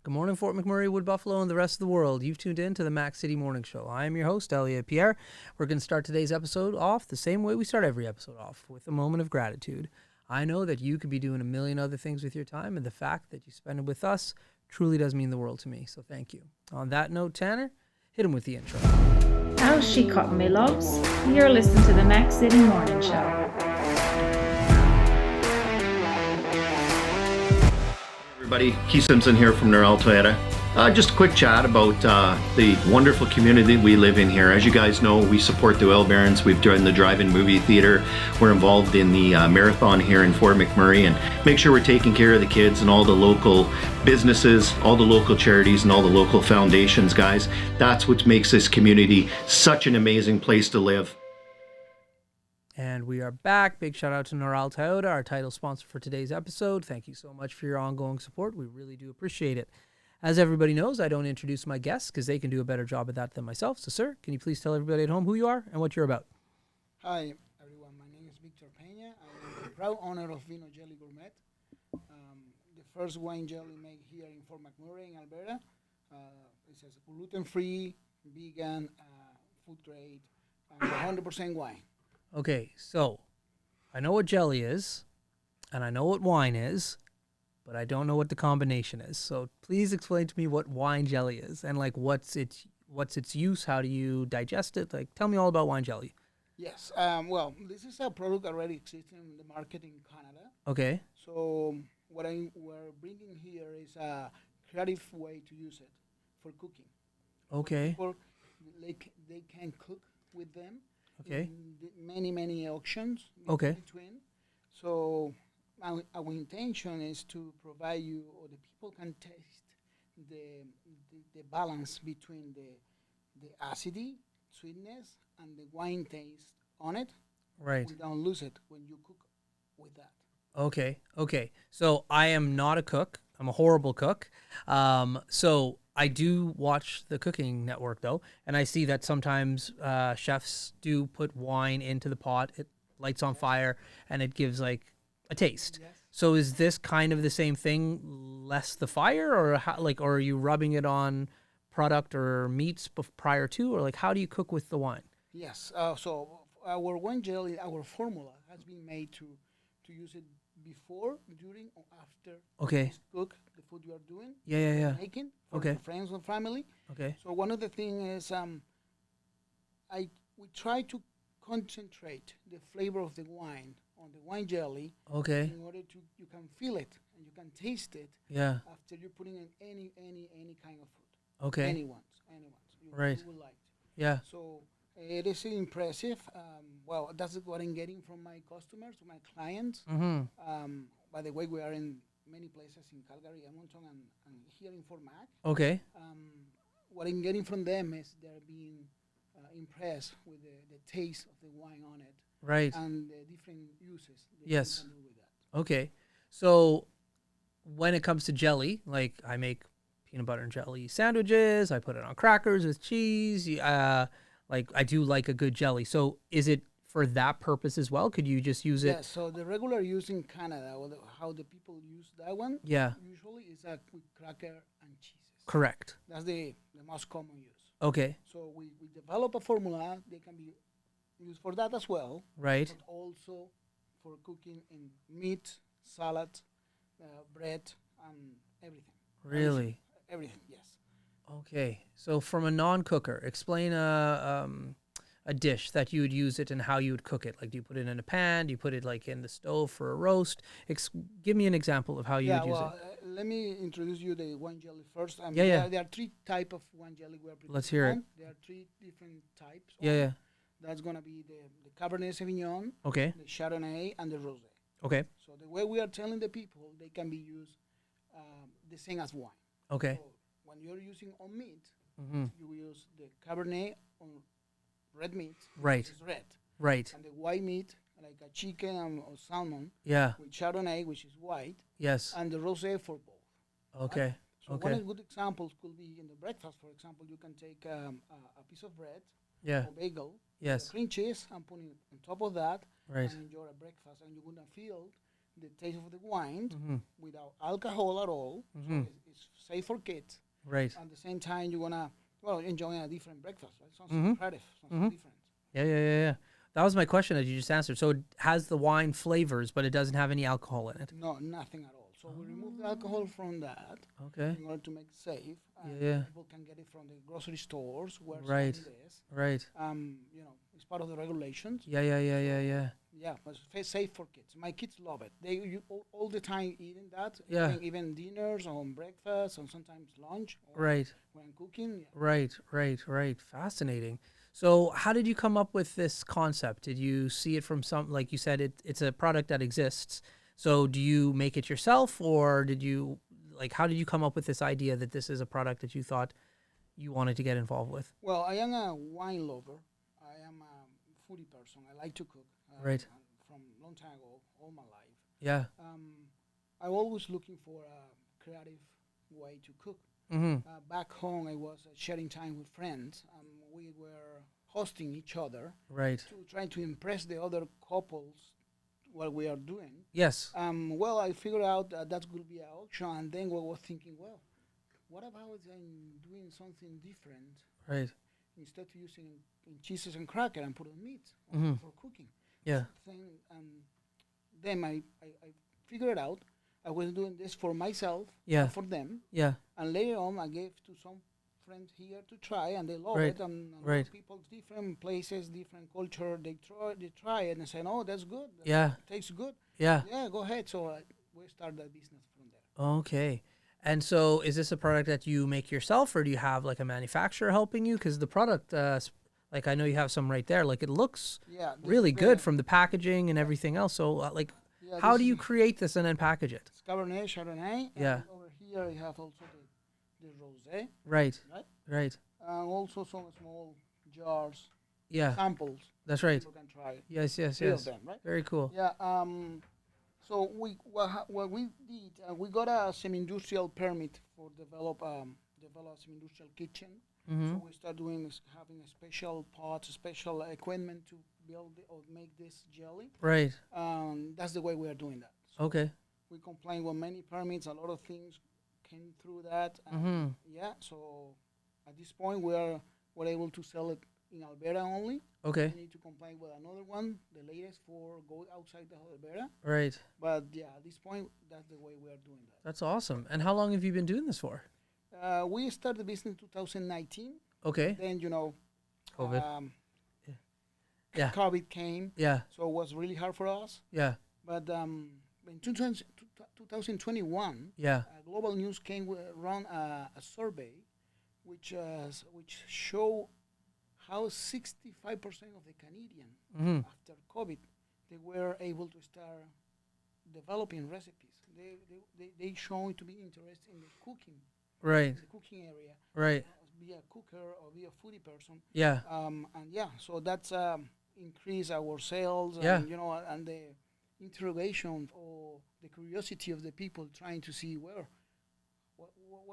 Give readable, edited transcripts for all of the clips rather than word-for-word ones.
Good morning, Fort McMurray, Wood Buffalo, and the rest of the world. You've tuned in to the Mac City Morning Show. I am your host, Elliot Pierre. We're going to start today's episode off the same way we start every episode off, with a moment of gratitude. I know that you could be doing a million other things with your time, and the fact that you spend it with us truly does mean the world to me, so thank you. On that note, Tanner, hit him with the intro. How's she caught me, loves? You're listening to the Mac City Morning Show. Everybody, Keith Simpson here from Neural Toyota. Just a quick chat about the wonderful community we live in here. As you guys know, we support the Oil Barons. We've joined the drive-in movie theater. We're involved in the marathon here in Fort McMurray, and make sure we're taking care of the kids and all the local businesses, all the local charities, and all the local foundations, guys. That's what makes this community such an amazing place to live. And we are back. Big shout out to Neural Toyota, our title sponsor for today's episode. Thank you so much for your ongoing support. We really do appreciate it. As everybody knows, I don't introduce my guests because they can do a better job of that than myself. So, sir, can you please tell everybody at home who you are and what you're about? Hi, everyone. My name is Victor Peña. I am the proud owner of Vino Jelly Gourmet, the first wine jelly made here in Fort McMurray in Alberta. It says gluten-free, vegan, food grade, and 100% wine. Okay, so I know what jelly is, and I know what wine is, but I don't know what the combination is. So please explain to me what wine jelly is and like what's its use. How do you digest it? Like, tell me all about wine jelly. Yes. Well, this is a product already existing in the market in Canada. Okay. So what we're bringing here is a creative way to use it for cooking. Okay. People, they can cook with them. Okay. Many auctions. Okay. Between. So our intention is to provide you, or the people can taste the balance between the acidity, sweetness, and the wine taste on it. Right. We don't lose it when you cook with that. Okay. So I am not a cook. I'm a horrible cook. So I do watch the Cooking Network, though, and I see that sometimes chefs do put wine into the pot. It lights on fire, and it gives, like, a taste. Yes. So is this kind of the same thing, less the fire, or or are you rubbing it on product or meats prior to, or, like, how do you cook with the wine? Yes. So our wine jelly, our formula has been made to use it before, during, or after Okay. you cook the food you are doing. Yeah. Making for Okay. your friends and family. Okay. So one of the things is we try to concentrate the flavor of the wine on the wine jelly Okay. in order to you can feel it and you can taste it Yeah. after you're putting in any kind of food. Okay. Anyone's. Right. You would like. Yeah. So it is impressive. Well, that's what I'm getting from my customers, my clients. Mm-hmm. By the way, we are in many places in Calgary, Edmonton, and here in Fort Mac. Okay. What I'm getting from them is they're being impressed with the taste of the wine on it Right. and the different uses that Yes. you can do with that. Okay. So when it comes to jelly, like I make peanut butter and jelly sandwiches, I put it on crackers with cheese. Like I do like a good jelly. So is it for that purpose as well? Could you just use it? Yeah, so the regular use in Canada, or how the people use that one, Yeah. usually is with cracker and cheeses. Correct. That's the most common use. Okay. So we develop a formula, they can be used for that as well, Right. but also for cooking in meat, salad, bread, and everything. Really? Everything, yes. Okay. So from a non-cooker, explain a dish that you would use it and how you would cook it. Like, do you put it in a pan? Do you put it like in the stove for a roast? Give me an example of how you would use it. Let me introduce you the wine jelly first. Yeah. There are three types of wine jelly we are preparing. Let's hear it. There are three different types. Yeah. That's going to be the Cabernet Sauvignon, Okay. the Chardonnay, and the Rosé. Okay. So the way we are telling the people, they can be used the same as wine. Okay. So when you're using on meat, Mm-hmm. you use the Cabernet on red meat, Right. which is red, Right. and the white meat, like a chicken or salmon, Yeah. with Chardonnay, which is white, Yes. and the Rosé for both. Okay. So one of the good examples could be in the breakfast. For example, you can take a piece of bread Yeah. or bagel, Yes. cream cheese, and put it on top of that, Right. and enjoy a breakfast, and you're gonna feel the taste of the wine Mm-hmm. without alcohol at all. Mhm. So it's safe safe for kids. Right. At the same time, you're gonna enjoy a different breakfast, right? Something creative, something different. Yeah. That was my question that you just answered. So it has the wine flavors, but it doesn't have any alcohol in it. No, nothing at all. So we remove the alcohol from that Okay. in order to make it safe. And Yeah. people can get it from the grocery stores where Right. selling this. Right. It's part of the regulations. Yeah. Yeah, but it's safe for kids. My kids love it. All the time eating that. Yeah. Even dinners or breakfast or sometimes lunch. Or Right. when cooking. Yeah. Right. Fascinating. So how did you come up with this concept? Did you see it from like you said, it's a product that exists. So do you make it yourself, or how did you come up with this idea that this is a product that you thought you wanted to get involved with? Well, I am a wine lover. I am a foodie person. I like to cook. Right. From long time ago, all my life. Yeah. I'm always looking for a creative way to cook. Back home, I was sharing time with friends. We were hosting each other Right. to try to impress the other couples what we are doing. Yes. Well, I figured out that could be an option, and then we were thinking, well, what about doing something different Right. instead of using cheeses and cracker and put on meat for cooking? Yeah. Then I figured it out. I was doing this for myself, Yeah. for them, Yeah. and later on I gave to some friends here to try, and they love Right. it. And Right. people, different places, different culture, they try it and say, "Oh, that's good. Yeah. It tastes good. Yeah. Yeah, go ahead." So we started the business from there. Okay. And so is this a product that you make yourself, or do you have like a manufacturer helping you? Because the product, like I know you have some right there, like it looks Yeah, really good from the packaging and everything else. So how do you create this and then package it? It's Cabernet, Chardonnay. Yeah. And over here I have also the rosé, Right. right? Right. And also some small jars, Yeah. samples. That's right. People can try it. Yes. Three of them, right? Very cool. Yeah. So what we did, we got a semi-industrial permit for develop semi-industrial kitchen. Mm-hmm. So we start having a special pots, special equipment to build or make this jelly. Right. That's the way we are doing that. So Okay. we complain with many permits. A lot of things came through that. Yeah. So at this point, we're able to sell it in Alberta only. Okay. We need to comply with another one, the latest for go outside the Alberta. Right. But yeah, at this point, that's the way we are doing that. That's awesome. And how long have you been doing this for? We started the business in 2019. Okay. Then COVID. Yeah. COVID came, Yeah. so it was really hard for us. Yeah. But in 2021, Yeah. Global News run a survey, which show how 65% of the Canadian Mm-hmm. after COVID they were able to start developing recipes. They showing to be interested in the cooking, Right. the cooking area. Right. Be a cooker or be a foodie person. Yeah. And yeah, so that's increase our sales. Yeah. And, and the interrogation or the curiosity of the people trying to see what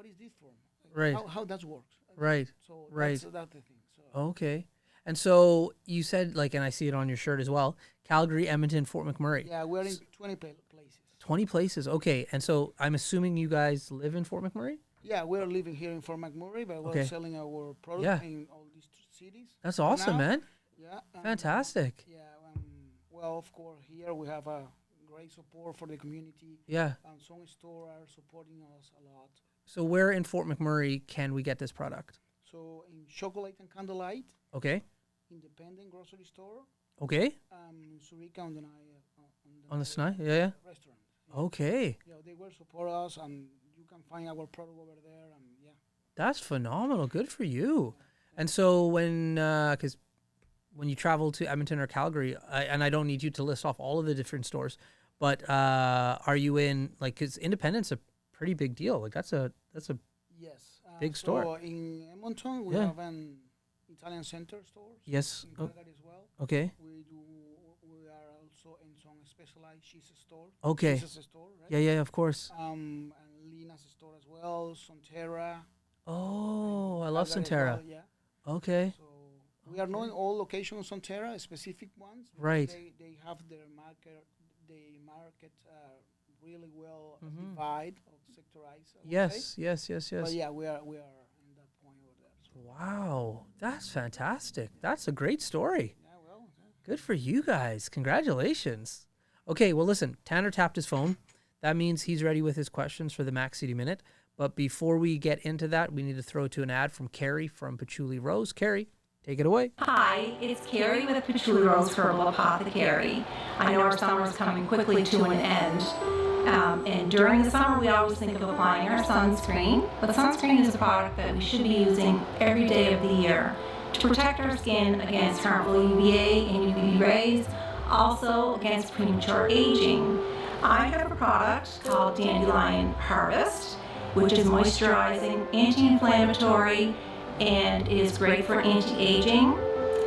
is this for? Right. How that works. Right. So Right. that's the thing. So Okay. And so you said, and I see it on your shirt as well, Calgary, Edmonton, Fort McMurray. yeah, we're in 20 places. 20 places. Okay. And so I'm assuming you guys live in Fort McMurray? Yeah, we're living here in Fort McMurray, but we're Okay. selling our product Yeah. in all these cities. That's awesome, now. man. Yeah. Fantastic. Yeah. Well, of course, here we have a great support for the community. Yeah. And some stores are supporting us a lot. So where in Fort McMurray can we get this product? So in Chocolate and Candlelight, Okay. independent grocery store, in Surica on the On the Snai? Yeah. restaurant. Okay. Yeah, they will support us, and you can find our product over there. And yeah, That's phenomenal. Good for you. And so because when you travel to Edmonton or Calgary, and I don't need you to list off all of the different stores, but are you in, because independent's a pretty big deal. That's a yes, Big store. So in Edmonton, we Yeah. have an Italian center stores. yes. In Oh, Calgary as well. okay. We are also in some specialized cheese store. Okay. Cheeses store, right? Yeah, of course. And Lina's store as well. Sonterra. Oh, I love Calgary as Centera. well, yeah. Okay. So we are knowing all locations on Terra, specific ones. because Right. They have their market. They market really well divided or sectorized. I would say. Yes. But yeah, we are in that point over there. So. Wow, that's fantastic. That's a great story. Yeah, well, yeah. Good for you guys. Congratulations. Okay, well, listen, Tanner tapped his phone. That means he's ready with his questions for the Mac City Minute. But before we get into that, we need to throw to an ad from Carrie from Patchouli Rose. Carrie, take it away. Hi, it's Carrie with Patchouli Rose Herbal Apothecary. I know our summer is coming quickly to an end. And during the summer, we always think of applying our sunscreen. But sunscreen is a product that we should be using every day of the year to protect our skin against harmful UVA and UVB rays, also against premature aging. I have a product called Dandelion Harvest, which is moisturizing, anti-inflammatory, and is great for anti-aging.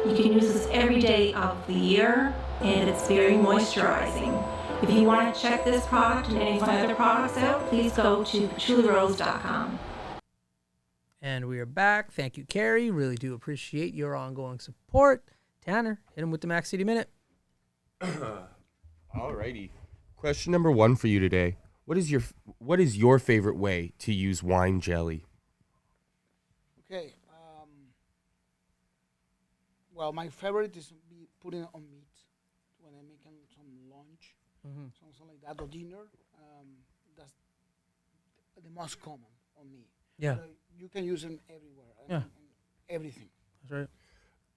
You can use this every day of the year, and it's very moisturizing. If you want to check this product and any of my other products out, please go to patchoulirose.com. And we are back. Thank you, Carrie. Really do appreciate your ongoing support. Tanner, hit him with the Mac City Minute. Alrighty. Question number 1 for you today. What is your favorite way to use wine jelly? Okay. Well, my favorite is be putting it on meat when I'm making some lunch, something like that, or dinner. That's the most common on me. Yeah. But, you can use them everywhere. Yeah. Everything. That's right.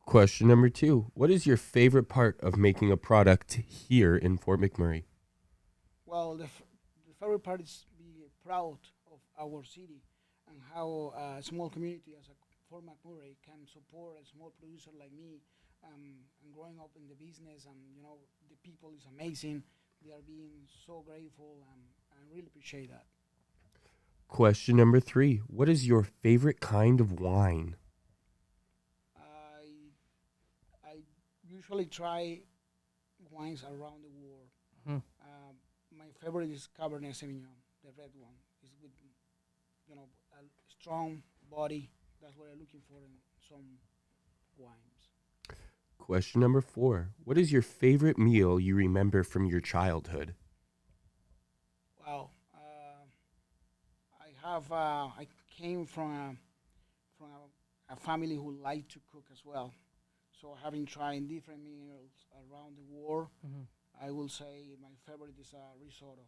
Question number 2. What is your favorite part of making a product here in Fort McMurray? Well, the favorite part is be proud of our city and how a small community as a Fort McMurray can support a small producer like me, and growing up in the business, and the people is amazing. They are being so grateful, and I really appreciate that. Question number 3. What is your favorite kind of wine? I usually try wines around the world. My favorite is Cabernet Sauvignon, the red one. It's with a strong body. That's what I'm looking for in some wines. Question number 4. What is your favorite meal you remember from your childhood? Wow. I came from a family who liked to cook as well. So having tried different meals around the world, I will say my favorite is risotto.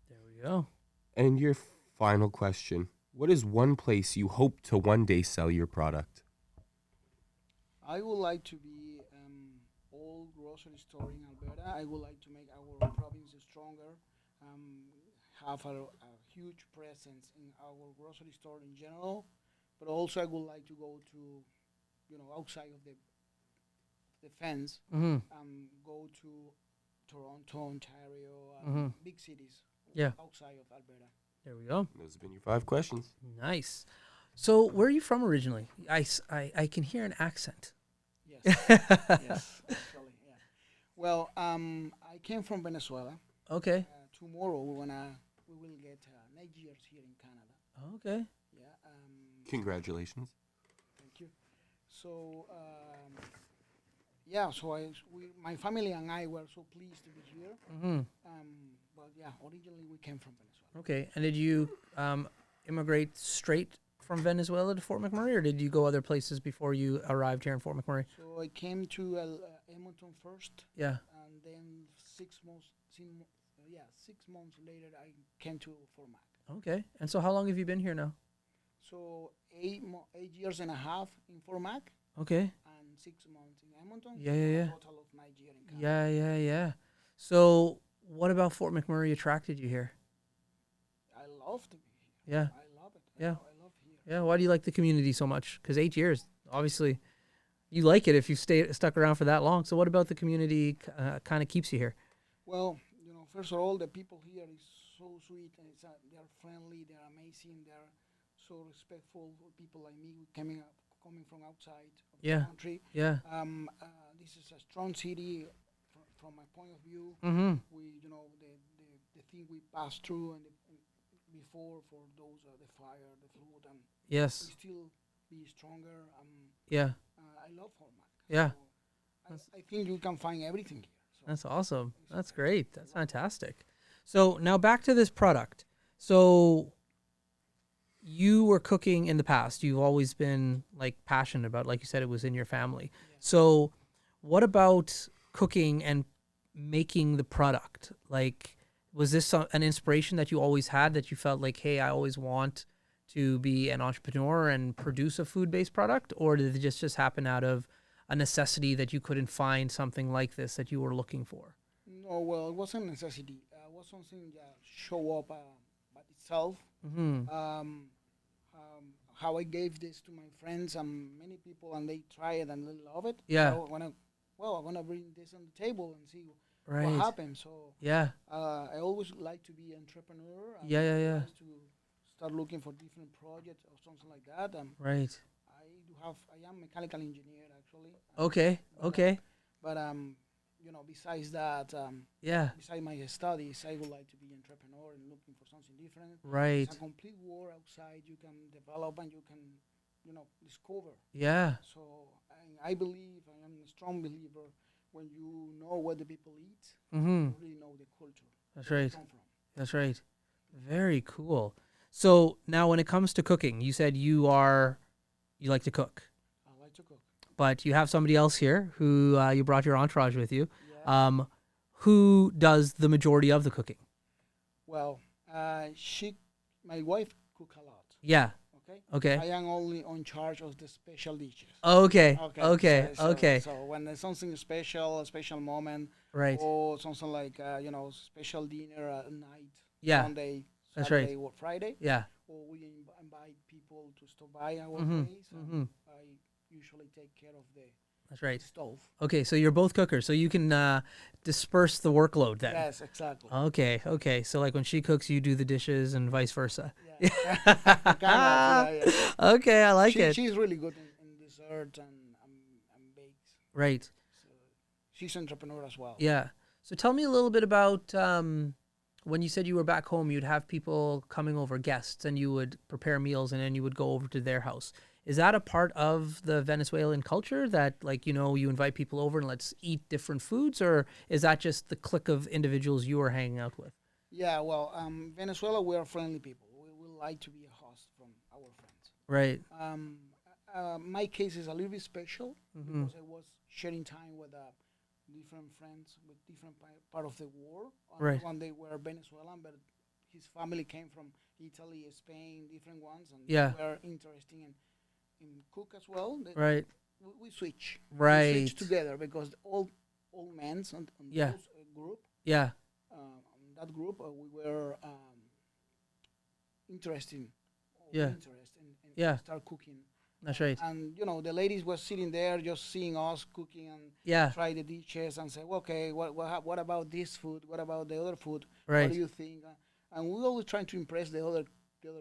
There we go. And your final question. What is one place you hope to one day sell your product? I would like to be all grocery store in Alberta. I would like to make our province stronger, have a huge presence in our grocery store in general, but also I would like to go to, outside of the fence, go to Toronto, Ontario, big cities outside of Alberta. There we go. Those have been your 5 questions. Nice. So where are you from originally? I can hear an accent. Yes, yes, actually, yeah. Well, I came from Venezuela. Okay. Tomorrow we will get 9 years here in Canada. Okay. Yeah. Congratulations. Thank you. So my family and I were so pleased to be here. But yeah, originally we came from Venezuela. Okay. And did you immigrate straight from Venezuela to Fort McMurray, or did you go other places before you arrived here in Fort McMurray? So I came to Edmonton first. Yeah. And then 6 months. 6 months later, I came to Fort Mac. Okay. And so how long have you been here now? So 8 years and a half in Fort Mac. Okay. And 6 months in Edmonton. Yeah. A total of 9 years in Canada. Yeah. So what about Fort McMurray attracted you here? I love to be here. Yeah. I love it. Yeah. I love here. Yeah. Why do you like the community so much? Because 8 years, obviously, you like it if you stuck around for that long. So what about the community kind of keeps you here? Well, first of all, the people here is so sweet, and they're friendly, they're amazing, they're so respectful for people like me coming from outside of the country. Yeah. This is a strong city from my point of view. We, the thing we passed through and before for those the fire, the flood, and Yes. we still be stronger. Yeah. I love Fort Mac. Yeah. So I think you can find everything here. So That's awesome. That's great. That's fantastic. So now back to this product. So you were cooking in the past. You've always been like passionate about, like you said, it was in your family. So what about cooking and making the product? Like, was this an inspiration that you always had, that you felt like, hey, I always want to be an entrepreneur and produce a food-based product? Or did it just happen out of a necessity that you couldn't find something like this that you were looking for? No, well, it wasn't a necessity. It was something that show up by itself. Mm-hmm. How I gave this to my friends and many people, and they try it and they love it. Yeah. So I'm gonna bring this on the table and see Right. what happens. So Yeah. I always like to be entrepreneur. And Yeah. like to start looking for different projects or something like that. Right. I am mechanical engineer actually. Okay. Okay. But besides that, Yeah. besides my studies, I would like to be entrepreneur and looking for something different. Right. It's a complete world outside. You can develop and you can, discover. Yeah. So I believe, I am a strong believer, when you know what the people eat, Mm-hmm. you really know the culture. That's where they right. come from. That's right. Very cool. So now when it comes to cooking, you said you like to cook, I like to cook. but you have somebody else here who you brought your entourage with you, Yeah. who does the majority of the cooking. Well, my wife cook a lot. Yeah. Okay. Okay. I am only on charge of the special dishes. Okay. Okay. Okay. So, Okay. So when there's something special, a special moment, Right. or something like special dinner at night, Yeah. Sunday, That's Saturday, right. or Friday, Yeah. or we invite people to stop by our Mhm, place. mhm. I usually take care of the That's right. stove. Okay. So you're both cookers, so you can disperse the workload then. Yes, exactly. Okay. Okay. So like when she cooks, you do the dishes and vice versa. Yeah. Yeah. Okay. I like it. She's really good in dessert and bakes. Right. So she's an entrepreneur as well. Yeah. So tell me a little bit about when you said you were back home, you'd have people coming over, guests, and you would prepare meals and then you would go over to their house. Is that a part of the Venezuelan culture that, like, you invite people over and let's eat different foods, or is that just the clique of individuals you are hanging out with? Yeah, well, Venezuela, we are friendly people. We like to be a host from our friends. Right. My case is a little bit special Mhm. because I was sharing time with different friends with different part of the war. Right. One they were Venezuelan, but his family came from Italy, Spain, different ones, and Yeah. they were interested in cook as well. Right. We switch. We Right. switch together because all men on Yeah. those group, Yeah. on that group, we were interested. Yeah. Interested in Yeah. start cooking. That's right. And the ladies were sitting there just seeing us cooking and Yeah. try the dishes and say, well, okay, what about this food? What about the other food? Right. What do you think? And we always trying to impress the other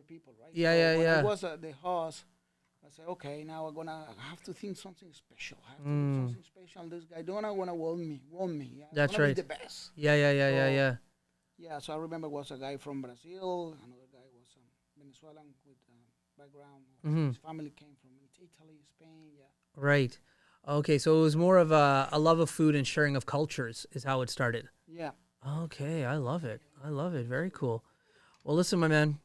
people, right? Yeah, yeah, when yeah. I was the host, I said, okay, now I'm gonna have to think something special. I have to Mm. do something special. This guy don't wanna won me. Yeah, I'm That's gonna be right. the best. Yeah. So- Yeah. Yeah, so I remember was a guy from Brazil. Another guy was Venezuelan with background. Mhm. His family came from Italy, Spain. Yeah. Right. Okay. So it was more of a love of food and sharing of cultures is how it started. Yeah. Okay, I love it. I love it. Very cool. Well, listen, my man.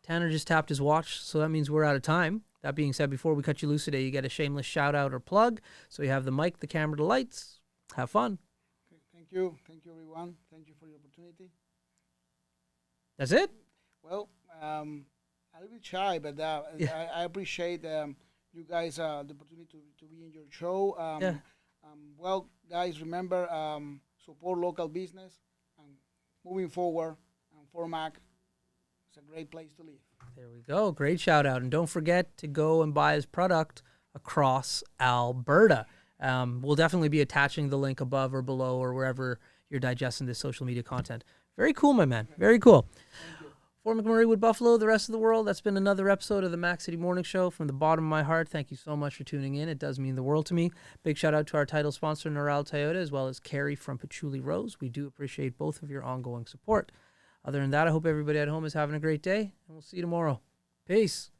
Tanner just tapped his watch, so that means we're out of time. That being said, before we cut you loose today, you get a shameless shout out or plug. So you have the mic, the camera, the lights. Have fun. Okay, thank you. Thank you, everyone. Thank you for the opportunity. That's it? Well, I'm a little bit shy, but Yeah. I appreciate you guys the opportunity to be in your show. Yeah. Well, guys, remember support local business and moving forward. And Formac is a great place to live. There we go. Great shout out. And don't forget to go and buy his product across Alberta. We'll definitely be attaching the link above or below or wherever you're digesting this social media content. Very cool, my man. Very cool. For McMurray with Buffalo, the rest of the world, that's been another episode of the Mac City Morning Show. From the bottom of my heart, thank you so much for tuning in. It does mean the world to me. Big shout out to our title sponsor, Noral Toyota, as well as Carrie from Patchouli Rose. We do appreciate both of your ongoing support. Other than that, I hope everybody at home is having a great day, and we'll see you tomorrow. Peace.